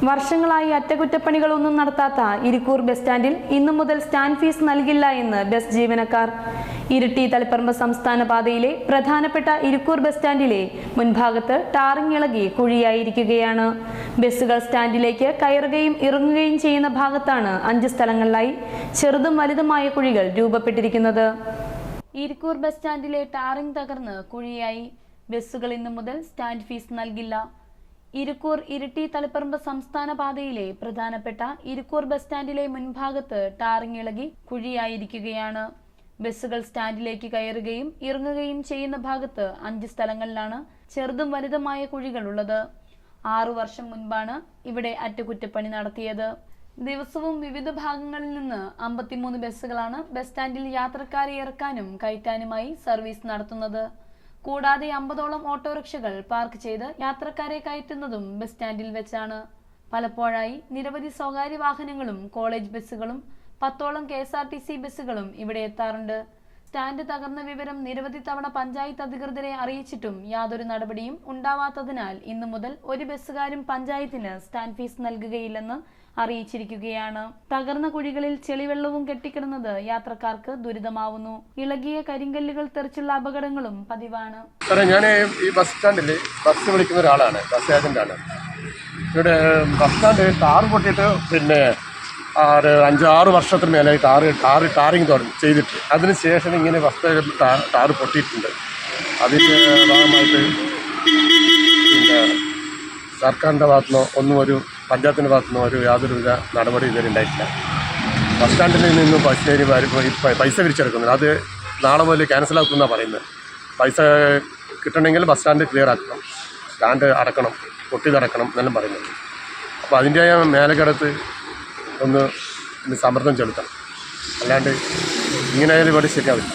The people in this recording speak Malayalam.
വർഷങ്ങളായി അറ്റകുറ്റപ്പണികളൊന്നും നടത്താത്ത ഇരിക്കൂർ ബസ് സ്റ്റാൻഡിൽ ഇന്നു മുതൽ സ്റ്റാൻഡ് ഫീസ് നൽകില്ല എന്ന് ബസ് ജീവനക്കാർ. ഇരിട്ടി തളിപ്പറമ്പ് സംസ്ഥാന പാതയിലെ പ്രധാനപ്പെട്ട ഇരിക്കൂർ ബസ് സ്റ്റാൻഡിലെ മുൻഭാഗത്ത് ടാറിംഗ് ഇളകി കുഴിയായിരിക്കുകയാണ്. ബസ്സുകൾ സ്റ്റാൻഡിലേക്ക് കയറുകയും ഇറങ്ങുകയും ചെയ്യുന്ന ഭാഗത്താണ് 5 സ്ഥലങ്ങളിലായി ചെറുതും വലുതുമായ കുഴികൾ രൂപപ്പെട്ടിരിക്കുന്നത്. ഇരിക്കൂർ ബസ് സ്റ്റാൻഡിലെ ടാറിംഗ് തകർന്ന് കുഴിയായി. ബസ്സുകൾ ഇന്നു മുതൽ സ്റ്റാൻഡ് ഫീസ് നൽകില്ല. ഇരിക്കൂർ ഇരിട്ടി തളിപ്പറമ്പ് സംസ്ഥാന പാതയിലെ പ്രധാനപ്പെട്ട ഇരിക്കൂർ ബസ് സ്റ്റാൻഡിലെ മുൻഭാഗത്ത് ടാറിംഗ് ഇളകി കുഴിയായിരിക്കുകയാണ്. ബസ്സുകൾ സ്റ്റാൻഡിലേക്ക് കയറുകയും ഇറങ്ങുകയും ചെയ്യുന്ന ഭാഗത്ത് 5 സ്ഥലങ്ങളിലാണ് ചെറുതും വലുതുമായ കുഴികൾ ഉള്ളത്. 6 വർഷം മുൻപാണ് ഇവിടെ അറ്റകുറ്റപ്പണി നടത്തിയത്. ദിവസവും വിവിധ ഭാഗങ്ങളിൽ നിന്ന് 53 ബസ്സുകളാണ് ബസ് സ്റ്റാൻഡിൽ യാത്രക്കാരെ ഇറക്കാനും കയറ്റാനുമായി സർവീസ് നടത്തുന്നത്. കൂടാതെ 50ഓളം ഓട്ടോറിക്ഷകൾ പാർക്ക് ചെയ്ത് യാത്രക്കാരെ കയറ്റുന്നതും ബസ് സ്റ്റാൻഡിൽ വെച്ചാണ്. പലപ്പോഴായി നിരവധി സ്വകാര്യ വാഹനങ്ങളും കോളേജ് ബസ്സുകളും 10ഓളം KSRTC ബസ്സുകളും ഇവിടെ എത്താറുണ്ട്. സ്റ്റാൻഡ് തകർന്ന വിവരം നിരവധി തവണ പഞ്ചായത്ത് അധികൃതരെ അറിയിച്ചിട്ടും യാതൊരു നടപടിയും ഉണ്ടാവാത്തതിനാൽ ഇന്നു മുതൽ ഒരു ബസ്സുകാരും പഞ്ചായത്തിന് സ്റ്റാൻഡ് ഫീസ് നൽകുകയില്ലെന്ന് അറിയിച്ചിരിക്കുകയാണ്. തകർന്ന കുഴികളിൽ ചെളിവെള്ളവും കെട്ടിക്കിടന്നത് യാത്രക്കാർക്ക് ദുരിതമാവുന്നു. ഇളകിയ കരിങ്കല്ലുകൾ തെറിച്ചുള്ള അപകടങ്ങളും പതിവാണ്. ഞാൻ ഈ ബസ് സ്റ്റാൻഡിൽ ബസ് വിളിക്കുന്ന ഒരാളാണ്, ബസ് ഏജന്റാണ്. ഇവിടെ ബസ് സ്റ്റാൻഡ് ടാർ പൊട്ടിയിട്ട് 5-6 വർഷത്തിന് മേലെ ടാറിങ് ചെയ്തിട്ട് അതിനുശേഷം ഇങ്ങനെ ബസ് ടാർ പൊട്ടിയിട്ടുണ്ട്. അതിൻ്റെ ഭാഗമായിട്ട് സർക്കാരിൻ്റെ ഭാഗത്തുനിന്നോ ഒന്നും ഒരു പഞ്ചായത്തിൻ്റെ ഭാഗത്തുനിന്നോ യാതൊരുവിധ നടപടി ഇതുവരെ ഉണ്ടായിട്ടില്ല. ബസ് സ്റ്റാൻഡിൽ നിന്നും പൈസ പിരിച്ചെടുക്കുന്നത് അത് നാളെ മുതൽ ക്യാൻസലാക്കുമെന്നാണ് പറയുന്നത്. പൈസ കിട്ടണമെങ്കിൽ ബസ് സ്റ്റാൻഡ് ക്ലിയർ ആക്കണം, സ്റ്റാൻഡ് അടക്കണം, പൊട്ടിയതടക്കണം എന്നെല്ലാം പറയുന്നത്. അപ്പോൾ അതിൻ്റെ മേലക്കടത്ത് ഒന്ന് സമ്മർദ്ദം ചെലുത്തണം, അല്ലാണ്ട് ഇങ്ങനെ ആയാലും ഇവിടെ ശരിയാവില്ല.